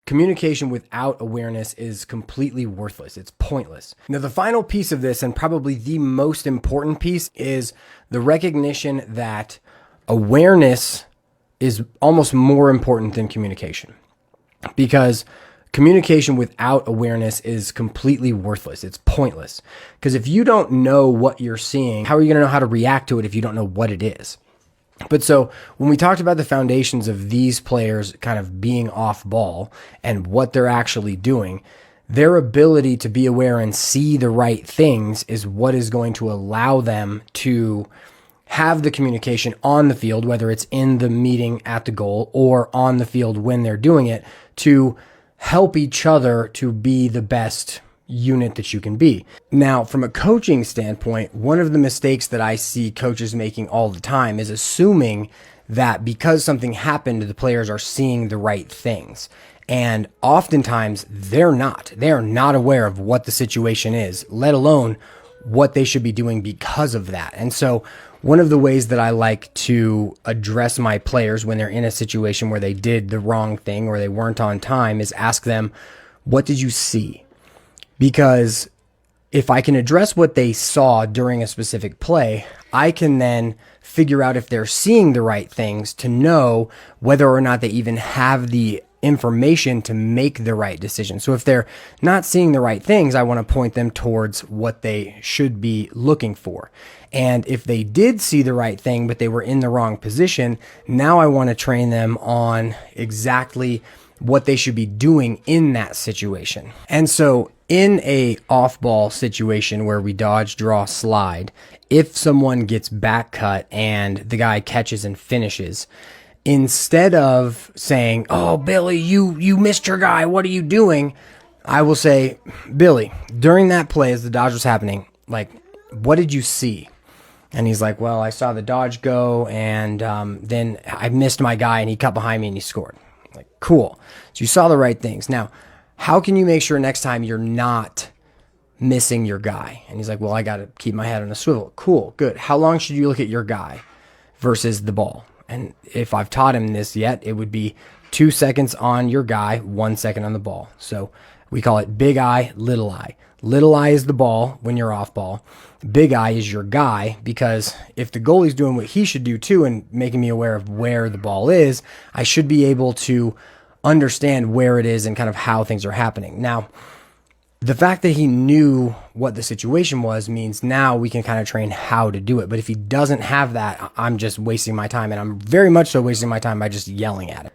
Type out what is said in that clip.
Communication without awareness is completely worthless. It's pointless. Now, the final piece of this, and probably the most important piece, is the recognition that awareness is almost more important than communication. Because communication without awareness is completely worthless. It's pointless. Because if you don't know what you're seeing, how are you going to know how to react to it if you don't know what it is? But so when we talked about the foundations of these players kind of being off ball and what they're actually doing, their ability to be aware and see the right things is what is going to allow them to have the communication on the field, whether it's in the meeting at the goal or on the field when they're doing it, to help each other to be the best unit that you can be. Now, from a coaching standpoint, one of the mistakes that I see coaches making all the time is assuming that because something happened, the players are seeing the right things. And oftentimes they're not. They are not aware of what the situation is, let alone what they should be doing because of that. And so one of the ways that I like to address my players when they're in a situation where they did the wrong thing or they weren't on time is ask them, what did you see? Because if I can address what they saw during a specific play, I can then figure out if they're seeing the right things to know whether or not they even have the information to make the right decision. So if they're not seeing the right things, I want to point them towards what they should be looking for. And if they did see the right thing, but they were in the wrong position, now I want to train them on exactly what they should be doing in that situation. And so in a off-ball situation where we dodge, draw, slide, if someone gets back cut and the guy catches and finishes, instead of saying, "Oh, Billy, you missed your guy, what are you doing?" I will say, "Billy, during that play as the dodge was happening, like, what did you see?" And he's like, "Well, I saw the dodge go, and then I missed my guy, and he cut behind me, and he scored." Like, cool. So you saw the right things. Now, how can you make sure next time you're not missing your guy? And he's like, "Well, I got to keep my head on a swivel." Cool, good. How long should you look at your guy versus the ball? And if I've taught him this yet, it would be 2 seconds on your guy, 1 second on the ball. So we call it big eye, little eye. Little eye is the ball when you're off ball. Big eye is your guy, because if the goalie's doing what he should do too and making me aware of where the ball is, I should be able to understand where it is and kind of how things are happening. Now, the fact that he knew what the situation was means now we can kind of train how to do it. But if he doesn't have that, I'm just wasting my time, and I'm very much so wasting my time by just yelling at him.